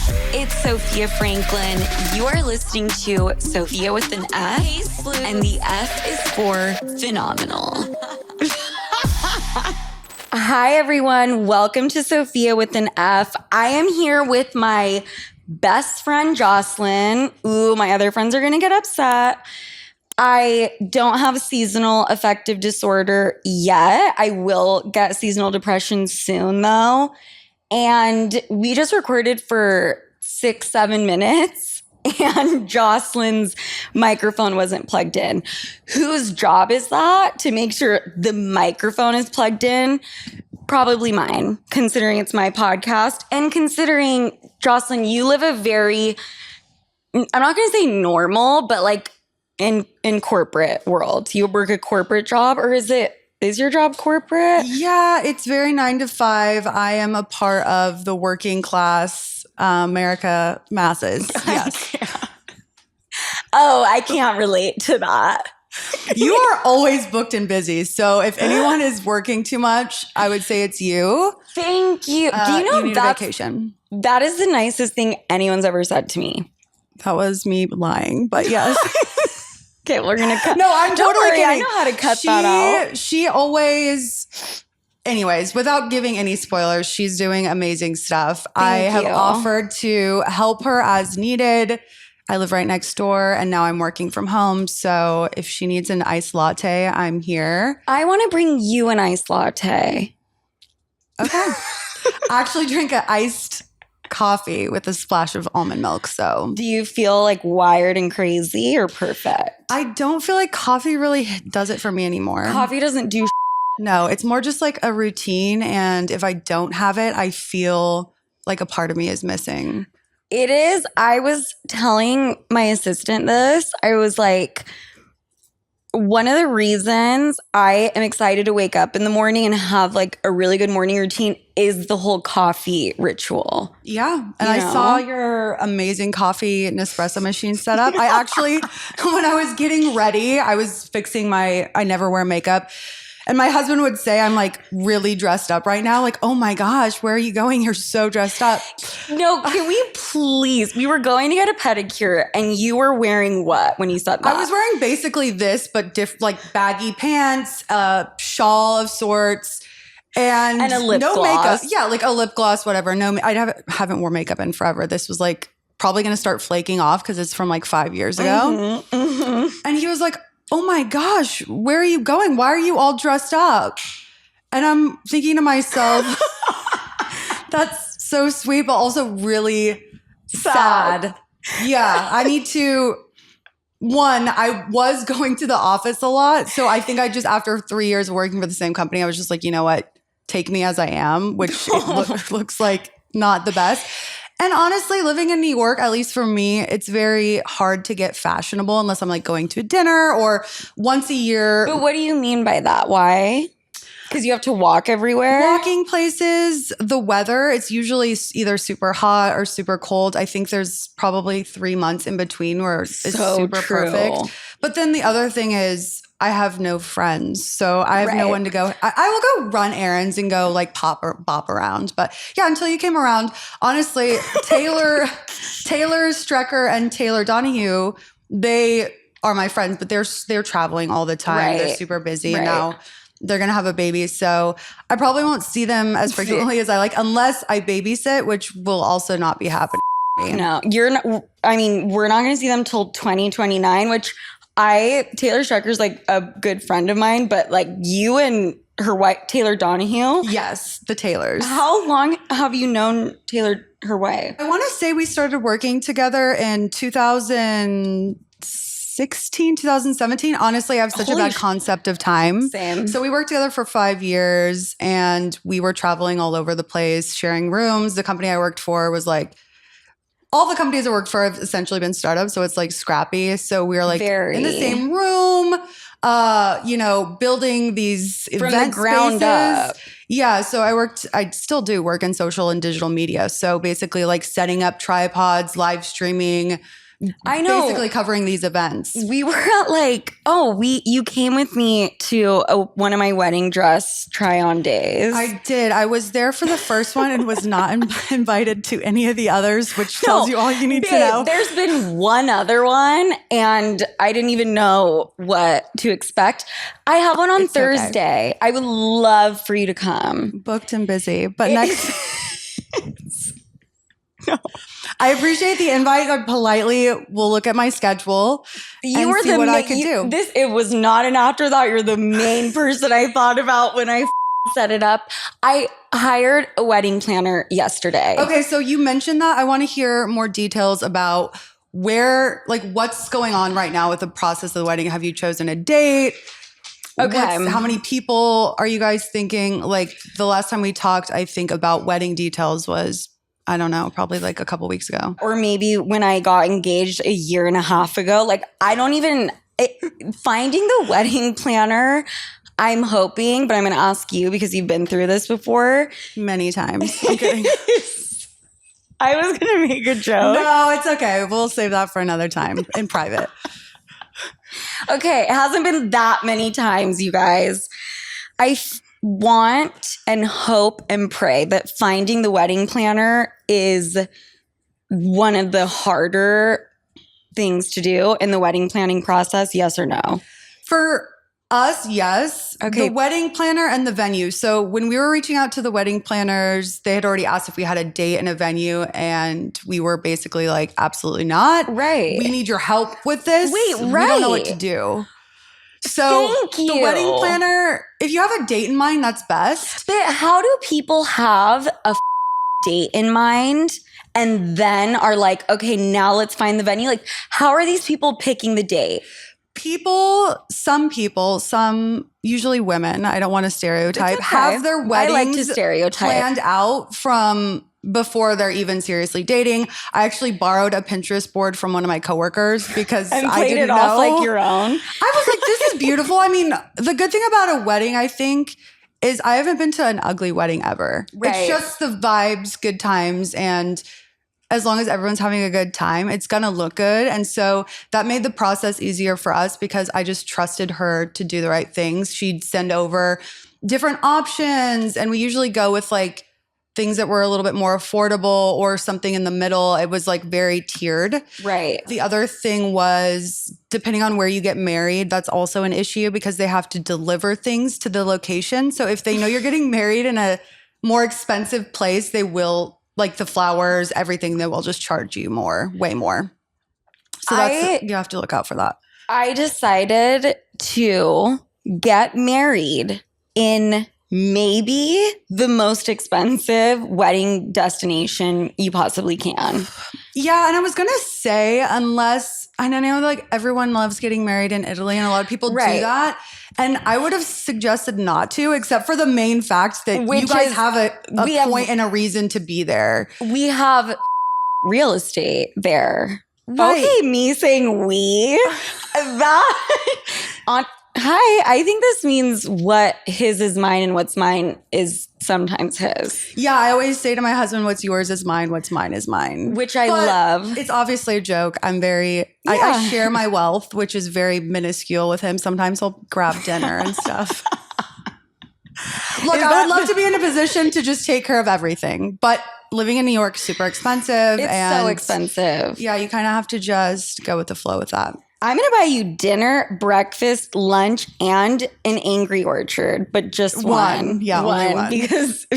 It's Sofia Franklyn. You are listening to Sofia with an F, hey, Sloots. And the F is for phenomenal. Hi, everyone. Welcome to Sofia with an F. I am here with my best friend, Jocelyn. Ooh, my other friends are going to get upset. I don't have seasonal affective disorder yet. I will get seasonal depression soon, though. And we just recorded for 6-7 minutes and Jocelyn's microphone wasn't plugged in. Whose job is that to make sure the microphone is plugged in? Probably mine, considering it's my podcast. And considering, Jocelyn, you live a very, I'm not going to say normal, but like in corporate world. You work a corporate job, or is your job corporate? Yeah, it's very 9 to 5. I am a part of the working class America masses. Yes. I can't relate to that. You are always booked and busy. So if anyone is working too much, I would say it's you. Thank you. Do you know you need a vacation? That is the nicest thing anyone's ever said to me. That was me lying, but yes. Okay, we're going to cut. No, I'm totally kidding. I know how to cut that out. She always... Anyways, without giving any spoilers, she's doing amazing stuff. I have offered to help her as needed. I live right next door and now I'm working from home. So if she needs an iced latte, I'm here. I want to bring you an iced latte. Okay. I actually drink an iced coffee with a splash of almond milk. So do you feel like wired and crazy or perfect? I don't feel like coffee really does it for me anymore. Coffee doesn't do No, it's more just like a routine. And if I don't have it, I feel like a part of me is missing. It is. I was telling my assistant this. I was like, one of the reasons I am excited to wake up in the morning and have like a really good morning routine is the whole coffee ritual. Yeah. And I saw your amazing coffee Nespresso machine setup. I actually, when I was getting ready, I was fixing I never wear makeup. And my husband would say, I'm like really dressed up right now. Like, oh my gosh, where are you going? You're so dressed up. No, can we please? We were going to get a pedicure and you were wearing what when you said that? I was wearing basically this, but like baggy pants, a shawl of sorts, and a lip no gloss. Makeup. Yeah, like a lip gloss, whatever. No, I haven't worn makeup in forever. This was like probably going to start flaking off because it's from like 5 years ago. Mm-hmm, mm-hmm. And he was like, oh my gosh, where are you going? Why are you all dressed up? And I'm thinking to myself, that's so sweet, but also really sad. Yeah, I need to, I was going to the office a lot. So I think after 3 years of working for the same company, I was just like, you know what? Take me as I am, which looks like not the best. And honestly, living in New York, at least for me, it's very hard to get fashionable unless I'm like going to a dinner or once a year. But what do you mean by that? Why? Because you have to walk everywhere? Walking places, the weather, it's usually either super hot or super cold. I think there's probably 3 months in between where it's super perfect. But then the other thing is I have no friends. So I have no one to go. I will go run errands and go like bop around. But yeah, until you came around, honestly, Taylor Strecker and Taylor Donahue, they are my friends, but they're traveling all the time. Right. They're super busy. Right. And now they're going to have a baby. So I probably won't see them as frequently as I like, unless I babysit, which will also not be happening. No, you're not. I mean, we're not going to see them till 2029, which Taylor Strecker's like a good friend of mine, but like you and her wife, Taylor Donahue. Yes, the Taylors. How long have you known Taylor, her wife? I want to say we started working together in 2016, 2017. Honestly, I have such a bad concept of time. Same. So we worked together for 5 years and we were traveling all over the place, sharing rooms. The company I worked for was like, all the companies I worked for have essentially been startups, so it's like scrappy. So we were like in the same room, building these from event the ground spaces. up. Yeah, so I still do work in social and digital media. So basically like setting up tripods, live streaming, I know. Basically covering these events. We were at you came with me to one of my wedding dress try-on days. I did. I was there for the first one and was not invited to any of the others, which tells you all you need to know. There's been one other one and I didn't even know what to expect. I have one on Thursday. Okay. I would love for you to come. Booked and busy, but next... No. I appreciate the invite. I politely will look at my schedule and see what I could do. It was not an afterthought. You're the main person I thought about when I set it up. I hired a wedding planner yesterday. Okay, so you mentioned that. I want to hear more details about what's going on right now with the process of the wedding. Have you chosen a date? Okay. How many people are you guys thinking? Like the last time we talked, I think about wedding details was, I don't know, probably like a couple weeks ago. Or maybe when I got engaged a year and a half ago. Finding the wedding planner, I'm hoping, but I'm going to ask you because you've been through this before. Many times. I'm kidding. I was going to make a joke. No, it's okay. We'll save that for another time in private. Okay, it hasn't been that many times, you guys. I want and hope and pray that finding the wedding planner is one of the harder things to do in the wedding planning process. Yes or no? For us, yes. Okay. The wedding planner and the venue. So when we were reaching out to the wedding planners, they had already asked if we had a date and a venue, and we were basically like, absolutely not. Right. We need your help with this. Wait, right. We don't know what to do. So the wedding planner, if you have a date in mind, that's best. But how do people have a date in mind and then are like, okay, now let's find the venue? Like, how are these people picking the date? Some usually women, I don't want to stereotype, have their weddings planned out from before they're even seriously dating. I actually borrowed a Pinterest board from one of my coworkers because and I didn't know. Off like your own. I was like, this is beautiful. I mean, the good thing about a wedding, I think, is I haven't been to an ugly wedding ever. Right. It's just the vibes, good times, and as long as everyone's having a good time, it's going to look good. And so that made the process easier for us because I just trusted her to do the right things. She'd send over different options, and we usually go with like things that were a little bit more affordable or something in the middle. It was like very tiered. Right. The other thing was, depending on where you get married, that's also an issue because they have to deliver things to the location. So if they know you're getting married in a more expensive place, they will, like the flowers, everything, they will just charge you more, way more. So you have to look out for that. I decided to get married in maybe the most expensive wedding destination you possibly can. Yeah, and I was going to say, unless, I know like everyone loves getting married in Italy and a lot of people do that. And I would have suggested not to, except for the main fact that you guys have a point and a reason to be there. We have real estate there. Right. Okay, me saying we. Hi, I think this means what his is mine and what's mine is sometimes his. Yeah, I always say to my husband, what's yours is mine, what's mine is mine. Which I love. It's obviously a joke. I share my wealth, which is very minuscule with him. Sometimes he'll grab dinner and stuff. Look, I would love to be in a position to just take care of everything. But living in New York is super expensive. It's so expensive. Yeah, you kind of have to just go with the flow with that. I'm going to buy you dinner, breakfast, lunch, and an Angry Orchard, but just one. Yeah, only one. Because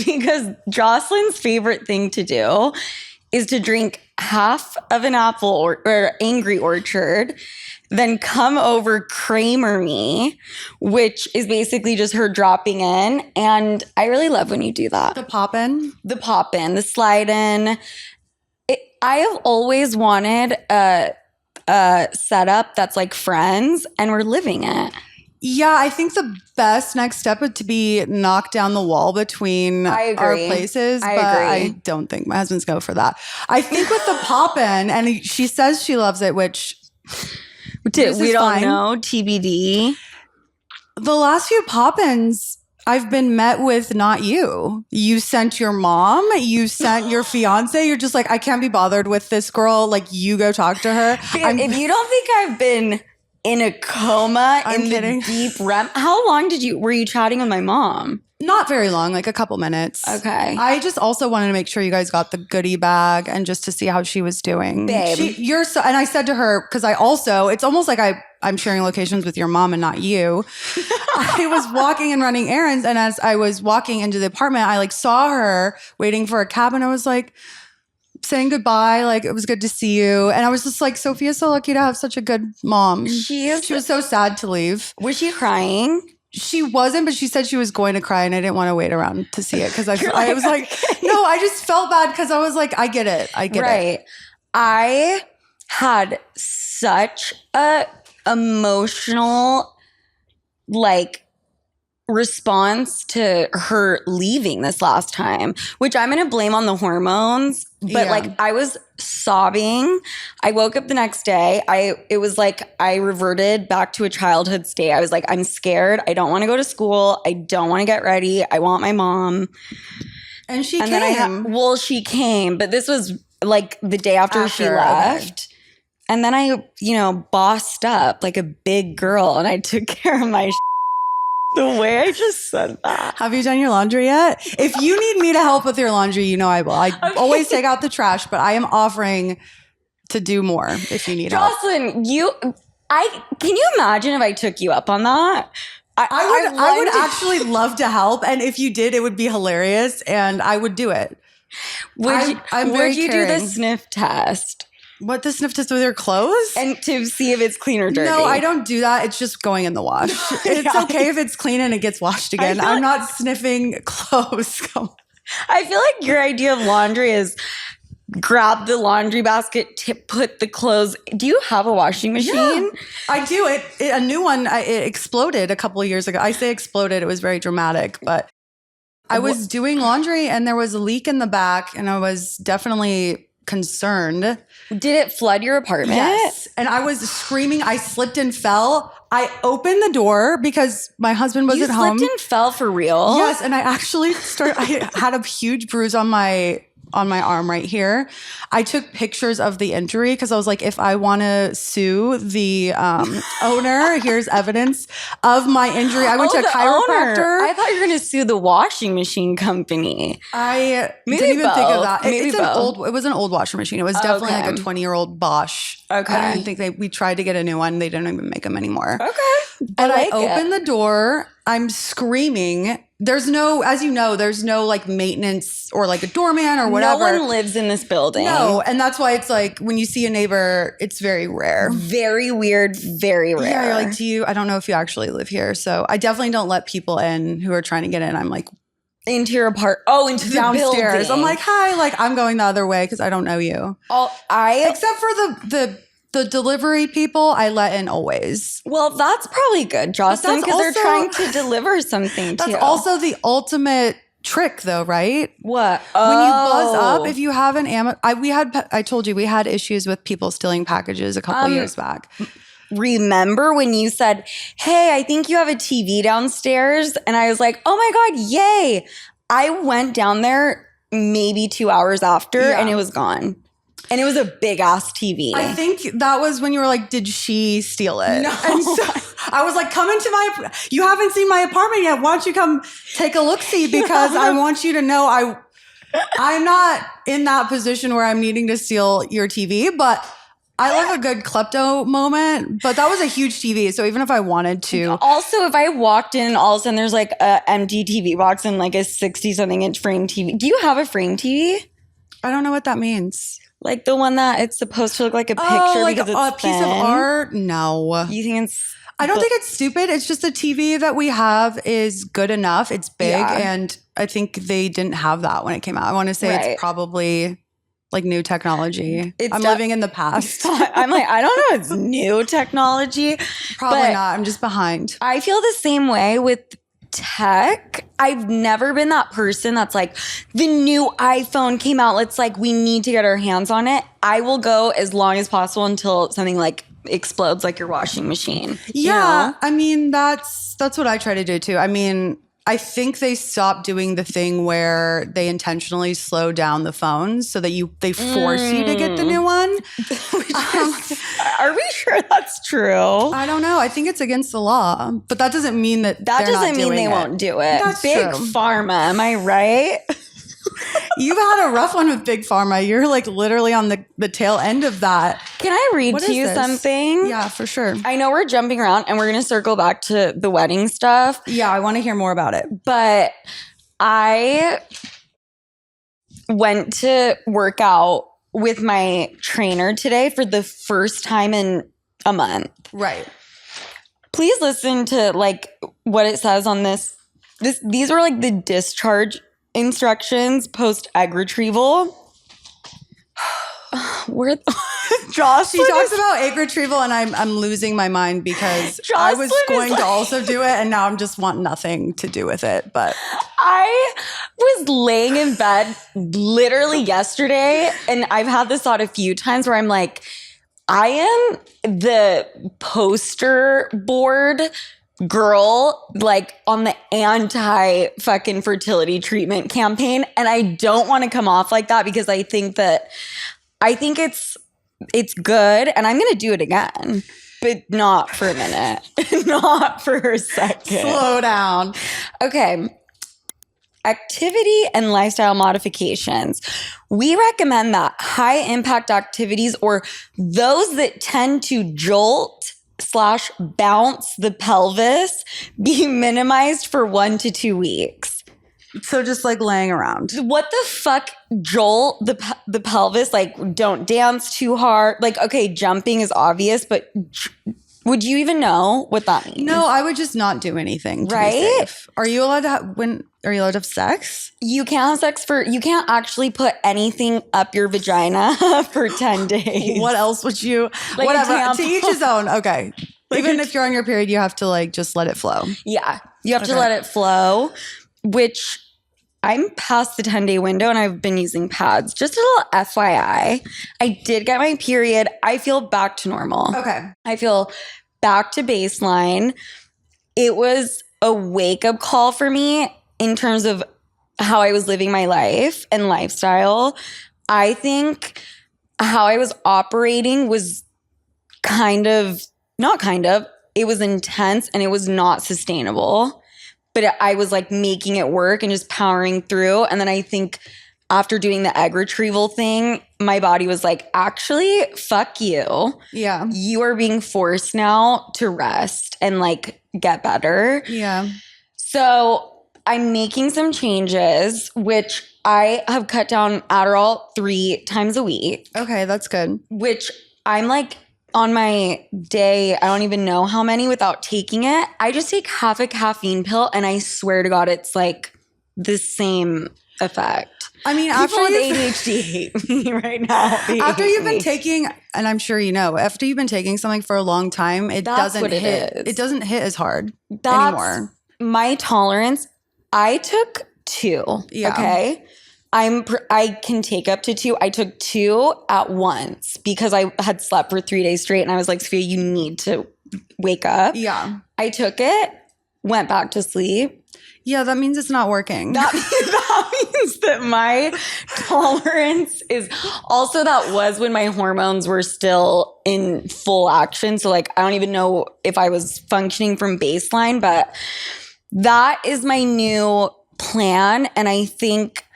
Jocelyn's favorite thing to do is to drink half of an apple or Angry Orchard, then come over Kramer me, which is basically just her dropping in. And I really love when you do that. The pop-in? The pop-in, the slide-in. I have always wanted a setup that's like Friends, and we're living it. Yeah, I think the best next step would to be knock down the wall between our places. I don't think my husband's go for that. I think with the pop-in, and she says she loves it, which we don't know, TBD. The last few pop-ins, I've been met with not you. You sent your mom. You sent your fiance. You're just like, I can't be bothered with this girl. Like, you go talk to her. If you don't think I've been in a coma the deep REM, how long were you chatting with my mom? Not very long, like a couple minutes. Okay. I just also wanted to make sure you guys got the goodie bag and just to see how she was doing. Babe. And I said to her, because it's almost like I'm sharing locations with your mom and not you. I was walking and running errands. And as I was walking into the apartment, I like saw her waiting for a cab and I was like saying goodbye. Like, it was good to see you. And I was just like, Sophia's so lucky to have such a good mom. She was so sad to leave. Was she crying? She wasn't, but she said she was going to cry and I didn't want to wait around to see it because I was like, no, I just felt bad because I was like, I get it. Right. I had such a emotional, like, response to her leaving this last time, which I'm going to blame on the hormones. But like, I was sobbing. I woke up the next day. It was like I reverted back to a childhood state. I was like, I'm scared. I don't want to go to school. I don't want to get ready. I want my mom. And she came. Then she came, but this was like the day after she left. Okay. And then I, bossed up like a big girl and I took care of my the way I just said that. Have you done your laundry yet? If you need me to help with your laundry, I will. I always take out the trash, but I am offering to do more if you need help. Jocelyn, can you imagine if I took you up on that? I would actually love to help. And if you did, it would be hilarious and I would do it. Would you do the sniff test? What, the sniff test with your clothes? And to see if it's clean or dirty. No, I don't do that. It's just going in the wash. It's okay if it's clean and it gets washed again. I'm not sniffing clothes. I feel like your idea of laundry is grab the laundry basket, put the clothes. Do you have a washing machine? Yeah, I do. A new one, it exploded a couple of years ago. I say exploded. It was very dramatic, but I was doing laundry and there was a leak in the back and I was definitely concerned. Did it flood your apartment? Yes. And I was screaming. I slipped and fell. I opened the door because my husband was at home. You slipped and fell for real? Yes. And I actually I had a huge bruise on my arm right here. I took pictures of the injury because I was like, if I want to sue the owner, here's evidence of my injury. I went to a chiropractor. Owner. I thought you were going to sue the washing machine company. I didn't even think of that. It was an old washing machine. It was definitely like a 20-year-old Bosch. Okay. I didn't think we tried to get a new one. They didn't even make them anymore. Okay. And I opened the door. I'm screaming. There's no like maintenance or like a doorman or whatever. No one lives in this building. No. And that's why it's like when you see a neighbor, it's very rare. Very weird, very rare. Yeah, you're like, I don't know if you actually live here. So I definitely don't let people in who are trying to get in. I'm like, into your into downstairs. The building. I'm like, hi, like I'm going the other way because I don't know you. Except for the delivery people, I let in always. Well, that's probably good, Jocelyn, because they're trying to deliver something to you. That's also the ultimate trick, though, right? What? When you buzz up, if you have an I told you we had issues with people stealing packages a couple years back. Remember when you said, hey, I think you have a TV downstairs? And I was like, oh my God, yay. I went down there maybe 2 hours after and it was gone. And it was a big ass TV. I think that was when you were like, did she steal it? No. And so I was like, come into you haven't seen my apartment yet. Why don't you come take a look-see? Because I want you to know I'm not in that position where I'm needing to steal your TV, but I love a good klepto moment, but that was a huge TV. So even if I wanted to. Also, if I walked in, all of a sudden there's like an empty TV box and like a 60-something inch frame TV. Do you have a frame TV? I don't know what that means. Like the one that it's supposed to look like a picture like because it's a piece of art? No. You think it's... I don't think it's stupid. It's just the TV that we have is good enough. It's big and I think they didn't have that when it came out. I want to say it's probably like new technology. I'm living in the past. I'm like, I don't know if it's new technology. Probably not. I'm just behind. I feel the same way with tech. I've never been that person that's like, the new iPhone came out. Let's like, we need to get our hands on it. I will go as long as possible until something like explodes like your washing machine. Yeah. You know? I mean, that's what I try to do too. I mean, I think they stopped doing the thing where they intentionally slow down the phones so that they force you to get the new one. Are we sure that's true? I don't know. I think it's against the law, but that doesn't mean that doesn't mean they won't do it. That's Big true. Pharma, am I right? You've had a rough one with Big Pharma. You're like literally on the tail end of that. Can I read to you something? Yeah, for sure. I know we're jumping around and we're going to circle back to the wedding stuff. Yeah, I want to hear more about it. But I went to work out with my trainer today for the first time in a month. Right. Please listen to like what it says on this. These are like the discharge instructions post egg retrieval. Josh, she talks about egg retrieval and I'm losing my mind because I was going to also do it and now I'm just want nothing to do with it. But I was laying in bed literally yesterday and I've had this thought a few times where I'm like, I am the poster board girl like on the anti fucking fertility treatment campaign, and I don't want to come off like that because I think it's good and I'm gonna do it again, but not for a minute. Not for a second. Slow down. Okay. Activity and lifestyle modifications. We recommend that high impact activities or those that tend to jolt / bounce the pelvis be minimized for 1 to 2 weeks. So just like laying around. What the fuck jolt the pelvis? Like don't dance too hard. Like, okay, jumping is obvious, but would you even know what that means? No, I would just not do anything. Right? Are you allowed to are you allowed to have sex? You can't have sex you can't actually put anything up your vagina for 10 days. What else would you, like whatever, to each his own. Okay. Like even if you're on your period, you have to like just let it flow. Yeah. You have to let it flow, which I'm past the 10-day window and I've been using pads. Just a little FYI. I did get my period. I feel back to normal. Okay. I feel back to baseline. It was a wake-up call for me in terms of how I was living my life and lifestyle. I think how I was operating was it was intense and it was not sustainable. But I was like making it work and just powering through. And then I think after doing the egg retrieval thing, my body was like, actually, fuck you. Yeah. You are being forced now to rest and like get better. Yeah. So I'm making some changes, which I have cut down Adderall 3 times a week. Okay, that's good. Which I'm like on my day, I don't even know how many without taking it. I just take half a caffeine pill and I swear to God, it's like the same effect. I mean, people with ADHD hate me right now. After you've been taking, and I'm sure you know, after you've been taking something for a long time, it doesn't hit as hard anymore. My tolerance, I took 2. Yeah. Okay. I can take up to 2. I took 2 at once because I had slept for 3 days straight and I was like, Sophia, you need to wake up. Yeah. I took it, went back to sleep. Yeah, that means it's not working. That means that my tolerance is also, that was when my hormones were still in full action. So like, I don't even know if I was functioning from baseline, but that is my new plan. And I think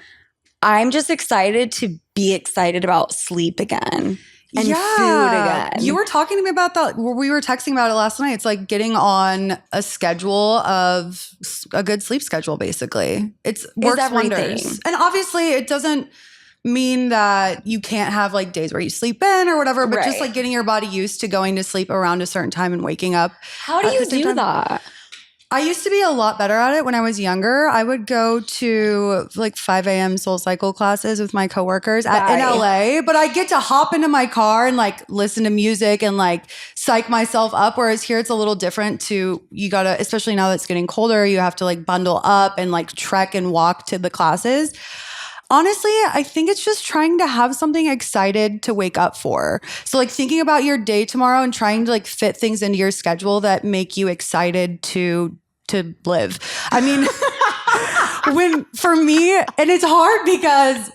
I'm just excited to be excited about sleep again. And food again. You were talking to me about that. We were texting about it last night. It's like getting on a schedule of a good sleep schedule, basically. It works wonders. And obviously it doesn't mean that you can't have like days where you sleep in or whatever, but just like getting your body used to going to sleep around a certain time and waking up. How do you do that? I used to be a lot better at it when I was younger. I would go to like 5 a.m. Soul Cycle classes with my coworkers in LA, but I get to hop into my car and like listen to music and like psych myself up. Whereas here it's a little different you gotta, especially now that it's getting colder, you have to like bundle up and like trek and walk to the classes. Honestly, I think it's just trying to have something excited to wake up for. So like thinking about your day tomorrow and trying to like fit things into your schedule that make you excited to live. I mean, for me, and it's hard because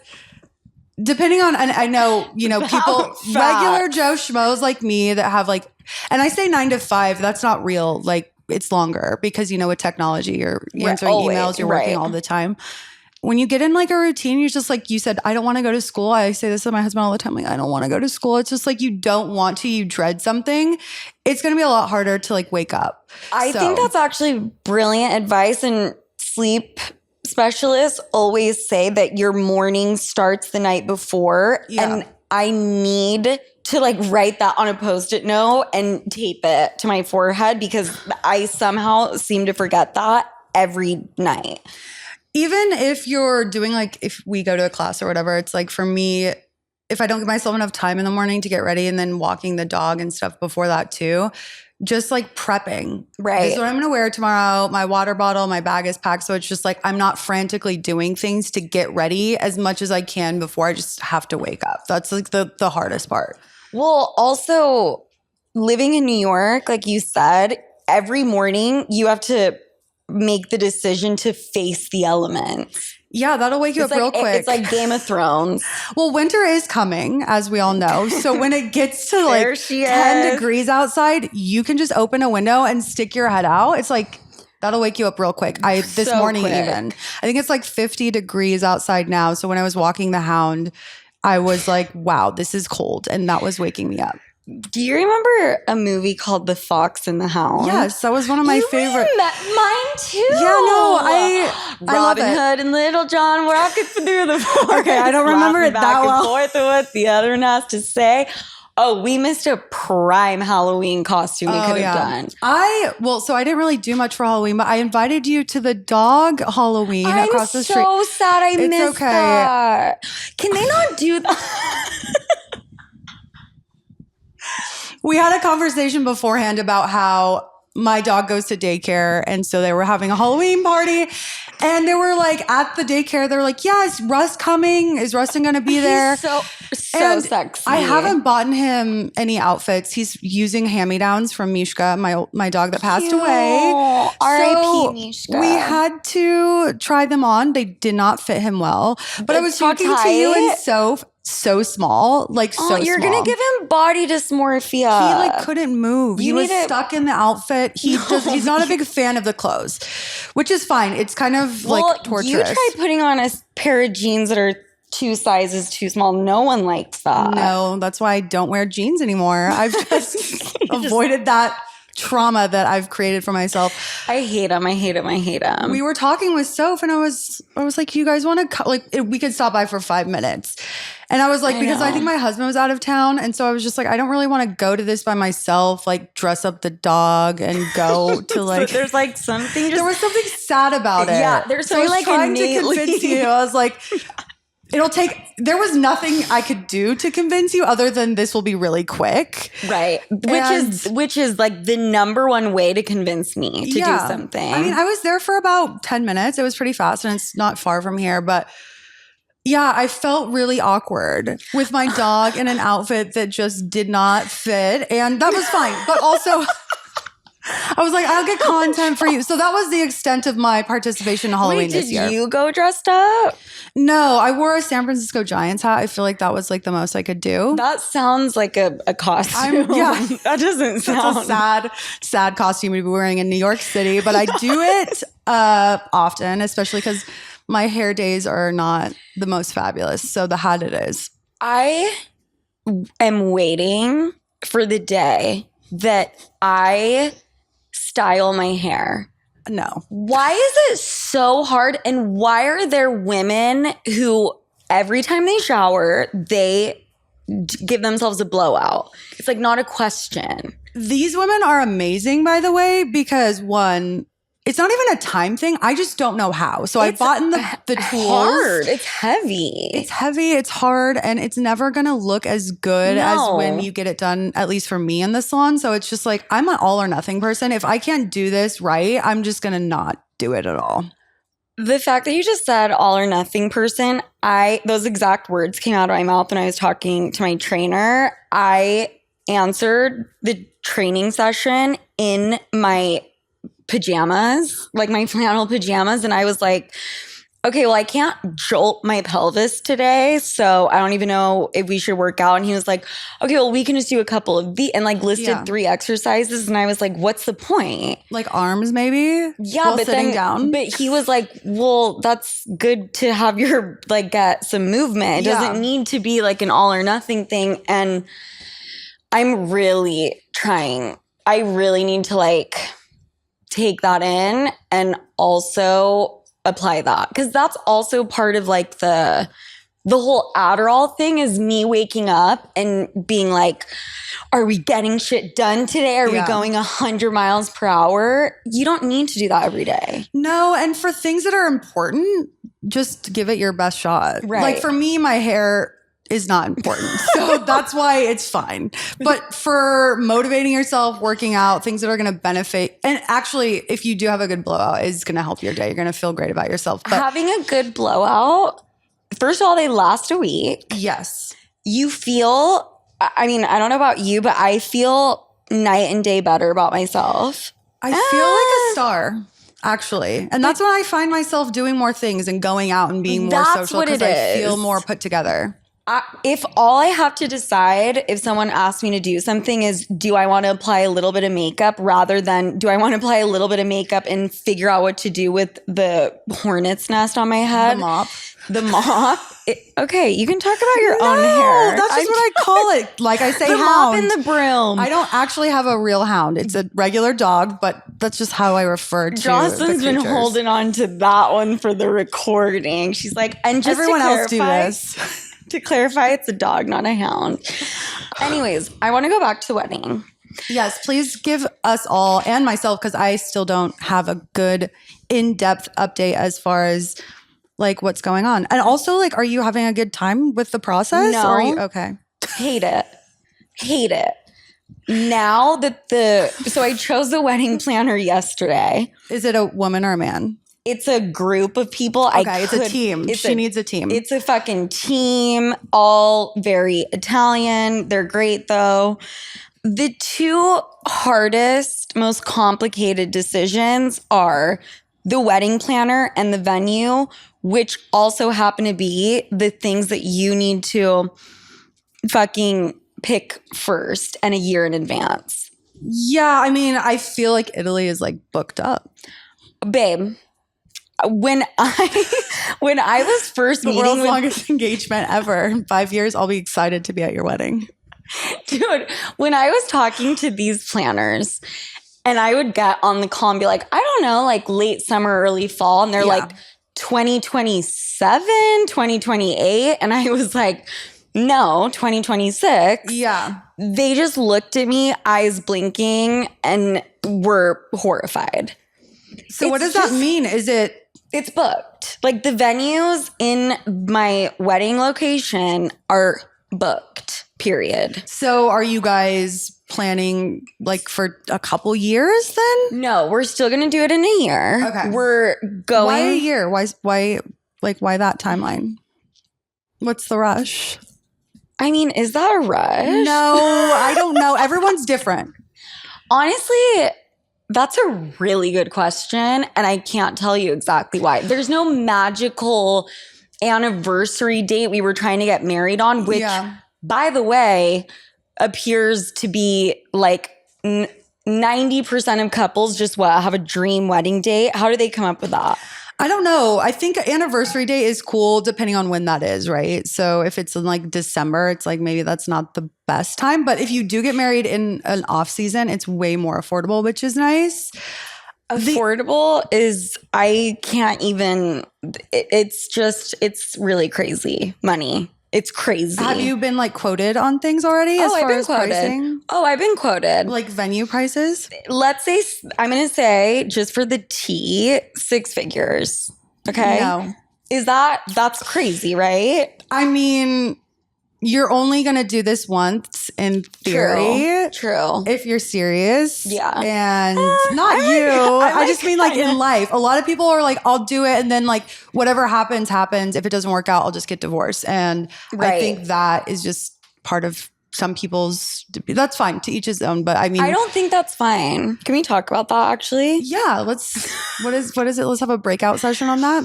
depending on, and I know, people, regular Joe Schmoes like me that have like, and I say 9 to 5, that's not real. Like it's longer because, with technology, you're answering emails, you're working all the time. When you get in like a routine, you're just like you said, I don't want to go to school. I say this to my husband all the time. Like, I don't want to go to school. It's just like you don't want to, you dread something. It's going to be a lot harder to like wake up. I think that's actually brilliant advice. And sleep specialists always say that your morning starts the night before. Yeah. And I need to like write that on a Post-it note and tape it to my forehead because I somehow seem to forget that every night. Even if you're doing like, if we go to a class or whatever, it's like for me, if I don't give myself enough time in the morning to get ready and then walking the dog and stuff before that too, just like prepping. Right. This is what I'm going to wear tomorrow. My water bottle, my bag is packed. So it's just like, I'm not frantically doing things to get ready as much as I can before I just have to wake up. That's like the hardest part. Well, also living in New York, like you said, every morning you have to make the decision to face the elements. Yeah, that'll wake you up real quick. It's like Game of Thrones. Well, winter is coming, as we all know. So when it gets to like 10 degrees outside, you can just open a window and stick your head out. It's like, that'll wake you up real quick. This morning even. I think it's like 50 degrees outside now. So when I was walking the hound, I was like, wow, this is cold. And that was waking me up. Do you remember a movie called The Fox and the Hound? Yes, that was one of my favorite. Mine too. Yeah, no, I love Robin it. Hood and Little John walking through the forest. Okay, I don't remember it that well. Back and forth with what the other one has to say. Oh, we missed a prime Halloween costume we could have done. So I didn't really do much for Halloween, but I invited you to the dog Halloween across the street. I'm so sad I missed that. Can they not do that? We had a conversation beforehand about how my dog goes to daycare. And so they were having a Halloween party. And they were like at the daycare, they're like, yeah, is Russ coming? Is Rustin going to be there? He's so sexy. I haven't bought him any outfits. He's using hand-me-downs from Mishka, my dog that passed away. R.I.P. Mishka. We had to try them on. They did not fit him well. But I was talking to you and Soph. So small, like so small. You're going to give him body dysmorphia. He like couldn't move. He was stuck in the outfit. He's not a big fan of the clothes, which is fine. It's kind of like torturous. You try putting on a pair of jeans that are 2 sizes too small. No one likes that. No, that's why I don't wear jeans anymore. I've just avoided that trauma that I've created for myself. I hate them. We were talking with Soph and I was like, you guys want to we could stop by for 5 minutes. And I was like, because I think my husband was out of town. And so I was just like, I don't really want to go to this by myself, like dress up the dog and go to like. So there's like something. There was something sad about it. Yeah. There's something like trying to convince you. I was like, there was nothing I could do to convince you other than this will be really quick. Right. Which is like the number one way to convince me to do something. I mean, I was there for about 10 minutes. It was pretty fast and it's not far from here, but yeah, I felt really awkward with my dog in an outfit that just did not fit. And that was fine. But also, I was like, I'll get content for you. So that was the extent of my participation in Halloween this year. Did you go dressed up? No, I wore a San Francisco Giants hat. I feel like that was like the most I could do. That sounds like a costume. That doesn't sound. That's a sad costume to be wearing in New York City. But I do it often, especially because my hair days are not the most fabulous. So the hat it is. I am waiting for the day that I style my hair. No. Why is it so hard? And why are there women who every time they shower, they give themselves a blowout? It's like not a question. These women are amazing, by the way, because one, it's not even a time thing. I just don't know how. So I bought in the tools. Hard. It's heavy. It's hard, and it's never going to look as good as when you get it done, at least for me in the salon. So it's just like, I'm an all or nothing person. If I can't do this right, I'm just going to not do it at all. The fact that you just said all or nothing person, those exact words came out of my mouth when I was talking to my trainer. I answered the training session in my pajamas, like my flannel pajamas. And I was like, okay, well, I can't jolt my pelvis today, so I don't even know if we should work out. And he was like, okay, well, we can just do a couple of and like listed 3 exercises. And I was like, what's the point? Like arms, maybe? Yeah, but sitting down. But he was like, well, that's good to have your, like, get some movement. It doesn't need to be like an all or nothing thing. And I'm really trying. I really need to like take that in and also apply that, because that's also part of like the whole Adderall thing is me waking up and being like, are we getting shit done today? Are we going 100 miles per hour? You don't need to do that every day. No, and for things that are important, just give it your best shot. Right. Like for me, my hair is not important. So that's why it's fine. But for motivating yourself, working out, things that are going to benefit. And actually, if you do have a good blowout, it's going to help your day. You're going to feel great about yourself. But having a good blowout, first of all, they last a week. Yes. You feel, I mean, I don't know about you, but I feel night and day better about myself. I feel like a star. Actually. And that's when I find myself doing more things and going out and being more social, because I feel more put together. If all I have to decide if someone asks me to do something is, do I want to apply a little bit of makeup rather than do I want to apply a little bit of makeup and figure out what to do with the hornet's nest on my head? The mop. Okay, you can talk about your own hair. That's just what I call it. Like I say, the hound. Mop and the broom. I don't actually have a real hound. It's a regular dog, but that's just how I refer to Jocelyn's been holding on to that one for the recording. She's like, and just everyone else do this. To clarify, it's a dog, not a hound. Anyways, I want to go back to the wedding. Yes, please give us all and myself, because I still don't have a good in-depth update as far as like what's going on. And also, like, are you having a good time with the process? No. Or are you okay? Hate it. Now that so I chose the wedding planner yesterday. Is it a woman or a man? It's a group of people. Okay, it's a team. She needs a team. It's a fucking team, all very Italian. They're great though. The 2 hardest, most complicated decisions are the wedding planner and the venue, which also happen to be the things that you need to fucking pick first and a year in advance. Yeah, I mean, I feel like Italy is like booked up. Babe, when I was first the meeting world's longest engagement ever, in 5 years, I'll be excited to be at your wedding. Dude, when I was talking to these planners and I would get on the call and be like, I don't know, like late summer, early fall. And they're like 2027, 2028. And I was like, no, 2026. Yeah. They just looked at me, eyes blinking, and were horrified. So what does that mean? It's booked. Like the venues in my wedding location are booked, period. So are you guys planning like for a couple years then? No, we're still going to do it in a year. Okay. We're going. Why a year? Why that timeline? What's the rush? I mean, is that a rush? No, I don't know. Everyone's different. Honestly, that's a really good question. And I can't tell you exactly why. There's no magical anniversary date we were trying to get married on, which, by the way, appears to be like 90% of couples just have a dream wedding date. How do they come up with that? I don't know. I think anniversary date is cool depending on when that is, right? So if it's in like December, it's like maybe that's not the best time. But if you do get married in an off season, it's way more affordable, which is nice. Affordable is, I can't even, it's really crazy money. It's crazy. Have you been like quoted on things already as far as pricing? Oh, I've been quoted. Like venue prices? Let's say, I'm going to say just for the tea, 6 figures. Okay. No. That's crazy, right? I mean, you're only going to do this once in theory. True. If you're serious. Yeah. And not you. I just mean like in life. A lot of people are like, I'll do it. And then like whatever happens, happens. If it doesn't work out, I'll just get divorced. And I think that is just part of some people's, that's fine, to each his own. But I mean, I don't think that's fine. Can we talk about that actually? Yeah. What is it? Let's have a breakout session on that.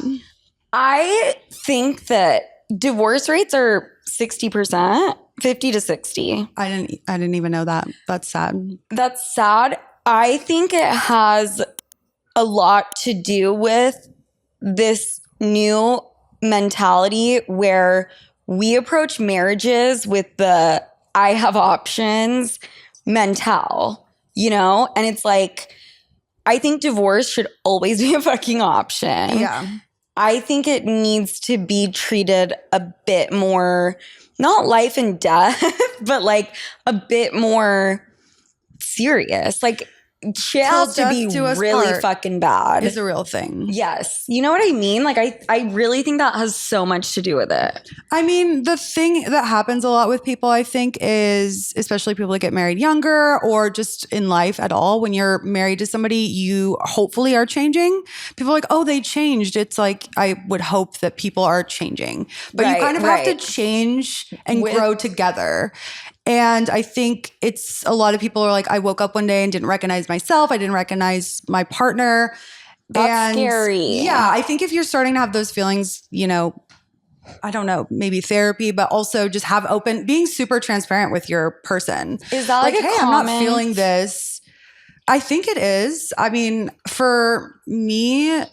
I think that divorce rates are 60%, 50 to 60. I didn't even know that. That's sad. That's sad. I think it has a lot to do with this new mentality where we approach marriages with the I have options mental, you know? And it's like, I think divorce should always be a fucking option. Yeah. I think it needs to be treated a bit more, not life and death, but like a bit more serious. Like shit has to be really fucking bad. Is a real thing. Yes. You know what I mean? Like I really think that has so much to do with it. I mean, the thing that happens a lot with people, I think, is especially people that get married younger or just in life at all. When you're married to somebody, you hopefully are changing. People are like, oh, they changed. It's like, I would hope that people are changing. But you kind of have to change and grow together. And I think it's a lot of people are like, I woke up one day and didn't recognize myself. I didn't recognize my partner. That's scary. Yeah. I think if you're starting to have those feelings, you know, I don't know, maybe therapy, but also just being super transparent with your person. Is that like, hey, I'm not feeling this. I think it is. I mean, for me,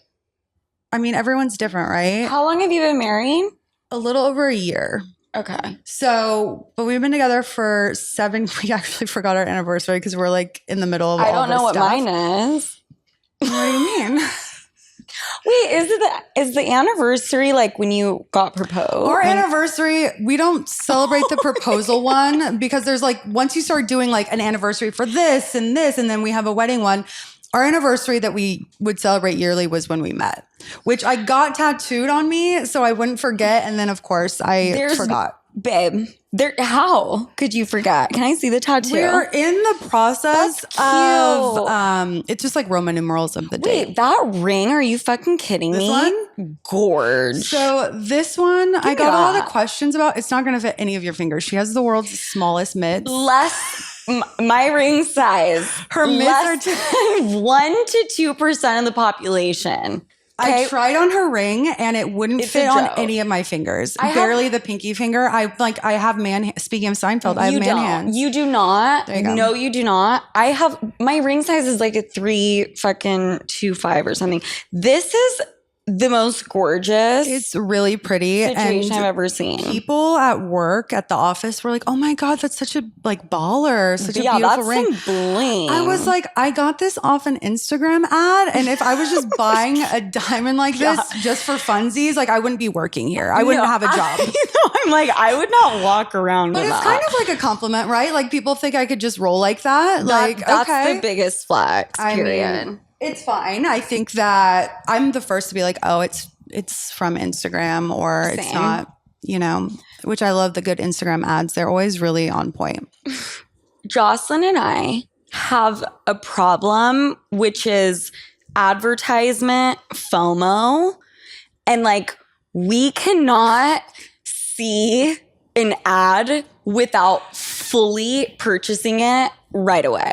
everyone's different, right? How long have you been married? A little over a year. Okay. So, but we've been together for 7. We actually forgot our anniversary because we're like in the middle of all this stuff. I don't know what mine is. What do you mean? Wait, is the anniversary like when you got proposed? Our anniversary, we don't celebrate the proposal one because there's like, once you start doing like an anniversary for this, and then we have a wedding one. Our anniversary that we would celebrate yearly was when we met, which I got tattooed on me so I wouldn't forget. And then, of course, I forgot. Babe, how could you forget? Can I see the tattoo? We're in the process of, it's just like Roman numerals of the date. Wait, that ring? Are you fucking kidding me? This one? Gorge. So this one, I got a lot of questions about. It's not going to fit any of your fingers. She has the world's smallest mitts. My ring size. Her mitts are 1 to 2% of the population. Okay. I tried on her ring and it wouldn't fit on any of my fingers. Barely the pinky finger. I have speaking of Seinfeld, I have man hands. You do not. There you go. No, you do not. My ring size is like a 3.25 or something. This is the most gorgeous. It's really pretty situation I've ever seen. People at work at the office were like, "Oh my god, that's such a baller, such a beautiful ring." Some bling. I was like, I got this off an Instagram ad, and if I was just buying a diamond like this just for funsies, like I wouldn't be working here. I wouldn't have a job. I'm like, I would not walk around. But it's kind of like a compliment, right? Like people think I could just roll like that. That's the biggest flex. Period. I mean, it's fine. I think that I'm the first to be like, oh, it's from Instagram or Same. It's not, you know, which I love the good Instagram ads. They're always really on point. Jocelyn and I have a problem, which is advertisement FOMO. And like, we cannot see an ad without fully purchasing it right away.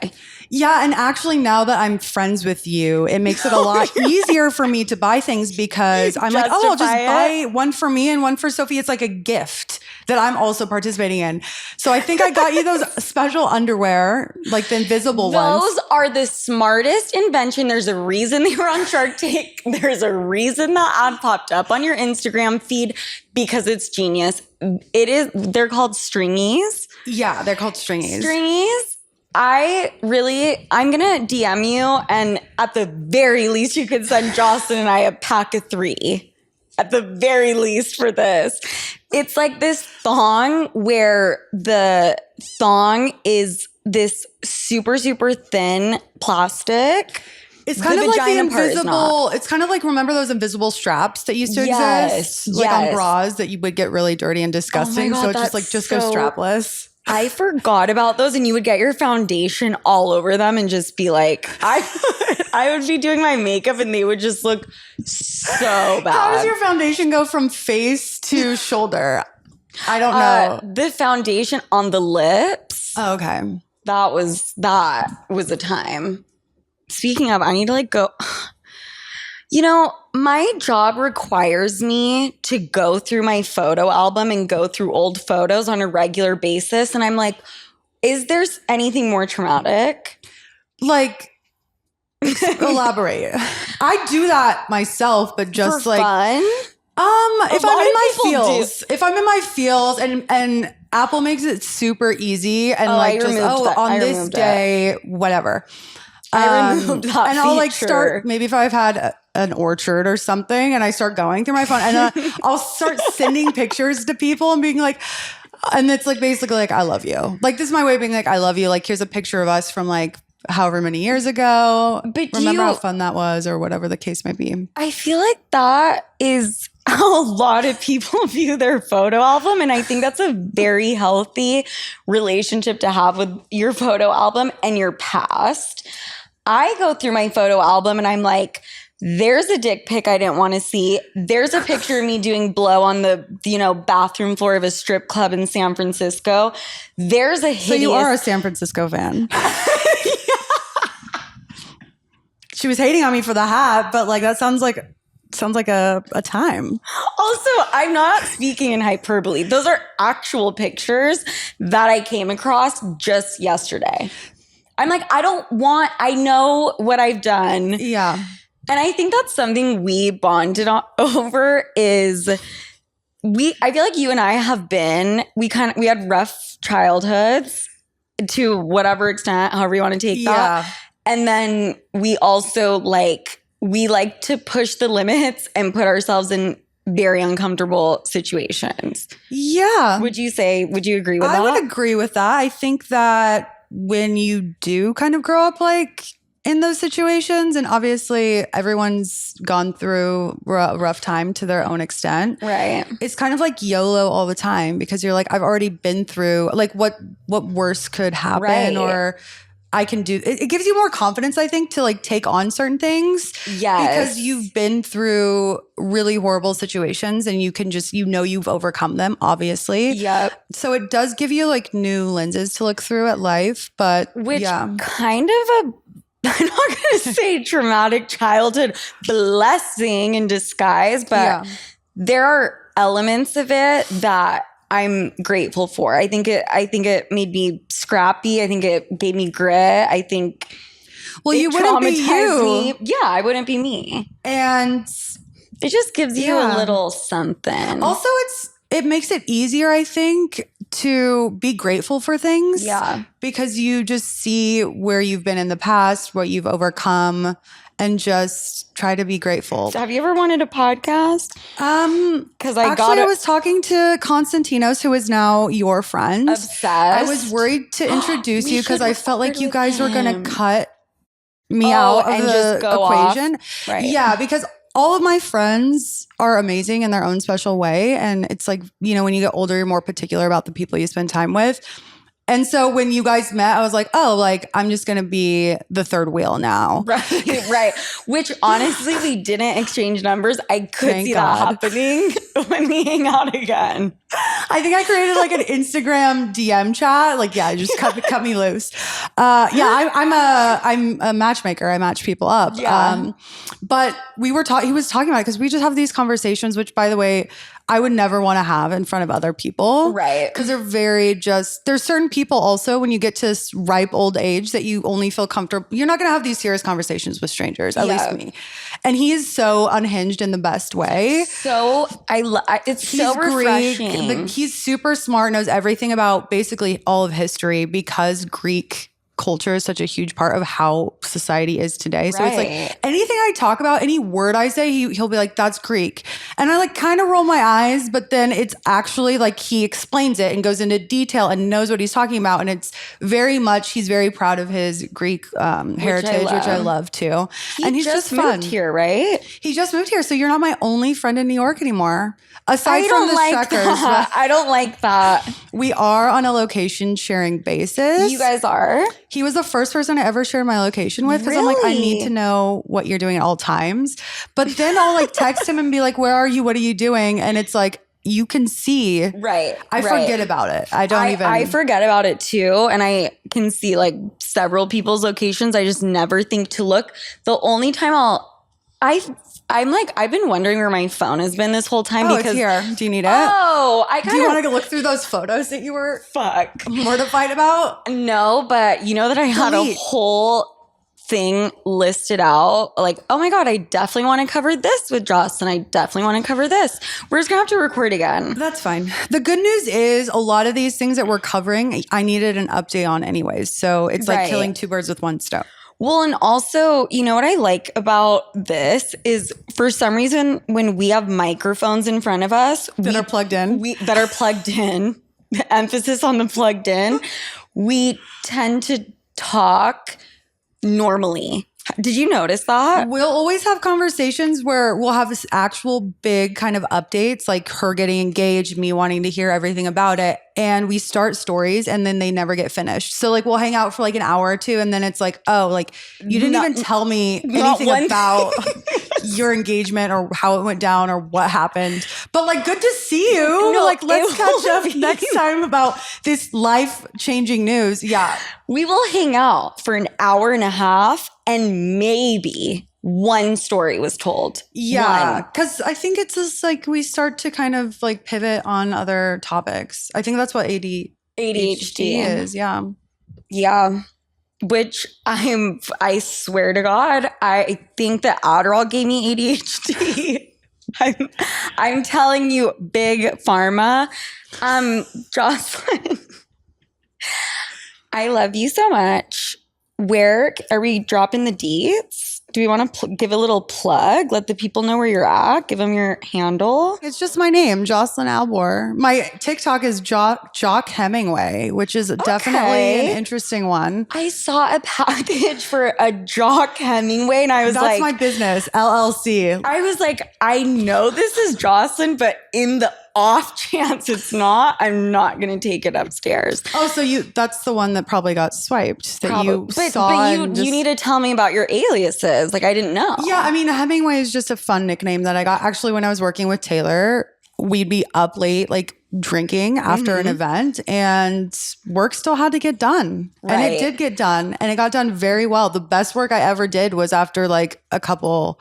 Yeah, and actually now that I'm friends with you, it makes it a lot easier for me to buy things because I'm like, oh, I'll just buy one for me and one for Sophie. It's like a gift that I'm also participating in. So I think I got you those special underwear, like the invisible ones. Those are the smartest invention. There's a reason they were on Shark Tank. There's a reason the ad popped up on your Instagram feed because it's genius. They're called stringies. Yeah, they're called stringies. Stringies. I'm going to DM you, and at the very least, you could send Jocelyn and I a pack of 3. At the very least for this. It's like this thong where the thong is this super, super thin plastic. It's kind of like the invisible, it's kind of like, remember those invisible straps that used to exist? Like on bras that you would get really dirty and disgusting. Oh my God, so it's just go strapless. I forgot about those, and you would get your foundation all over them and just be like, I would be doing my makeup and they would just look so bad. How does your foundation go from face to shoulder? I don't know. The foundation on the lips. Oh, okay. That was a time. Speaking of, I need to go. You know, my job requires me to go through my photo album and go through old photos on a regular basis. And I'm like, is there anything more traumatic? Like, elaborate. I do that myself, but just for like fun. If I'm in my feels and Apple makes it super easy and on this day, whatever. I removed that and I'll like start, maybe if I've had an orchard or something and I start going through my phone and I'll start sending pictures to people and being like, and it's like basically like, I love you. Like this is my way of being like, I love you. Like here's a picture of us from like however many years ago. But remember how fun that was or whatever the case might be. I feel like that is how a lot of people view their photo album. And I think that's a very healthy relationship to have with your photo album and your past. I go through my photo album and I'm like, there's a dick pic I didn't want to see. There's a picture of me doing blow on the, bathroom floor of a strip club in San Francisco. There's a hideous... So you are a San Francisco fan. She was hating on me for the hat, but like that sounds like a time. Also, I'm not speaking in hyperbole. Those are actual pictures that I came across just yesterday. I'm like, I know what I've done. Yeah. And I think that's something we bonded over is I feel like you and I have been, we had rough childhoods to whatever extent, however you want to take that. And then we also we like to push the limits and put ourselves in very uncomfortable situations. Yeah. Would you agree with that? I would agree with that. I think that when you do kind of grow up like in those situations, and obviously everyone's gone through a rough time to their own extent. Right. It's kind of like YOLO all the time because you're like, I've already been through like what worse could happen, right. Or I can do it gives you more confidence, I think, to like take on certain things. Yes. Because you've been through really horrible situations and you can just, you've overcome them, obviously. Yep. So it does give you like new lenses to look through at life, but kind of I'm not going to say traumatic childhood blessing in disguise, but there are elements of it that I'm grateful for. I think it made me scrappy. I think it gave me grit. I think you wouldn't be you. Me. Yeah, I wouldn't be me. And it just gives you a little something. Also, it makes it easier, I think, to be grateful for things. Yeah. Because you just see where you've been in the past, what you've overcome, and just try to be grateful. So have you ever wanted a podcast? Because I was talking to Konstantinos, who is now your friend. Obsessed. I was worried to introduce you because I felt like you guys were going to cut me out of and the just go equation. Off. Right. Yeah, because all of my friends are amazing in their own special way. And it's like, when you get older, you're more particular about the people you spend time with. And so when you guys met, I was like, I'm just going to be the third wheel now. Right. Which honestly, we didn't exchange numbers. I could see that happening when we hang out again. I think I created like an Instagram DM chat. Just cut me loose. I'm a matchmaker. I match people up. Yeah. But he was talking about it because we just have these conversations, which by the way, I would never want to have in front of other people. Right. Because they're there's certain people also when you get to this ripe old age that you only feel comfortable. You're not going to have these serious conversations with strangers, at least me. And he is so unhinged in the best way. So he's so refreshing. He's super smart, knows everything about basically all of history because Greek culture is such a huge part of how society is today. So it's like anything I talk about, any word I say, he'll be like, that's Greek. And I like kind of roll my eyes, but then it's actually like he explains it and goes into detail and knows what he's talking about. And it's very much, he's very proud of his Greek heritage, which I love too. And he's just fun. Moved here, right? He just moved here. So you're not my only friend in New York anymore. Aside from the Streckers. I don't like that. We are on a location sharing basis. You guys are? He was the first person I ever shared my location with because I'm like, I need to know what you're doing at all times. But then I'll like text him and be like, where are you? What are you doing? And it's like, you can see. Right. I forget about it. I forget about it too. And I can see like several people's locations. I just never think to look. The only time I I've been wondering where my phone has been this whole time because it's here. Do you need it? Oh, do you want to look through those photos that you were mortified about? No, but you know that I had a whole thing listed out. Like, oh my God, I definitely want to cover this with Jocelyn. I definitely want to cover this. We're just gonna have to record again. That's fine. The good news is a lot of these things that we're covering, I needed an update on anyways. So it's like killing two birds with one stone. Well, and also, you know what I like about this is for some reason, when we have microphones in front of us that are plugged in, the emphasis on the plugged in, we tend to talk normally. Did you notice that? We'll always have conversations where we'll have this actual big kind of updates, like her getting engaged, me wanting to hear everything about it. And we start stories and then they never get finished. So like we'll hang out for like an hour or two and then it's like, oh, like you didn't even tell me anything about your engagement or how it went down or what happened. But like, good to see you. No, like, let's catch up next time about this life-changing news. Yeah. We will hang out for an hour and a half and maybe one story was told. Yeah, because I think it's just like we start to kind of like pivot on other topics. I think that's what ADHD is. Yeah. Yeah. Which I swear to God, I think that Adderall gave me ADHD. I'm telling you, big pharma. Jocelyn, I love you so much. Where are we dropping the deets? Do we want to give a little plug? Let the people know where you're at. Give them your handle. It's just my name, Jocelyn Albor. My TikTok is Jock Hemingway, which is definitely an interesting one. I saw a package for a Jock Hemingway and I was That's my business, LLC. I was like, I know this is Jocelyn, but in the off chance it's not, I'm not going to take it upstairs. Oh, so that's the one that probably got swiped that you saw. But you need to tell me about your aliases. Like, I didn't know. Yeah, I mean, Hemingway is just a fun nickname that I got. Actually, when I was working with Taylor, we'd be up late, like drinking after an event, and work still had to get done. Right. And it did get done, and it got done very well. The best work I ever did was after like a couple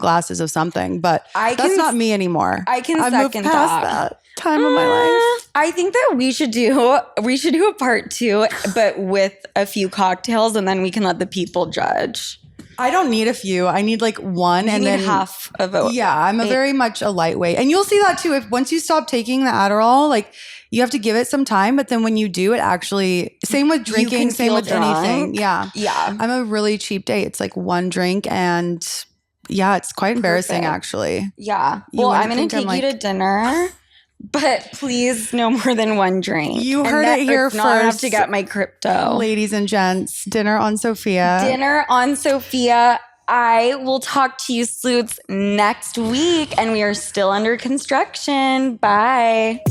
glasses of something, but that's not me anymore. I've moved past that time of my life. I think that we should do a part 2, but with a few cocktails, and then we can let the people judge. I don't need a few. I need like one, and then half of it. Yeah, I'm very much a lightweight, and you'll see that too. If once you stop taking the Adderall, like you have to give it some time, but then when you do, it actually same with drinking, same with anything. Yeah. I'm a really cheap date. It's like one drink and. Yeah, it's quite embarrassing, actually. Yeah. Well, I'm going to take you to dinner, but please no more than one drink. You heard it here first. I have to get my crypto. Ladies and gents, dinner on Sofia. Dinner on Sofia. I will talk to you, Sloots, next week, and we are still under construction. Bye.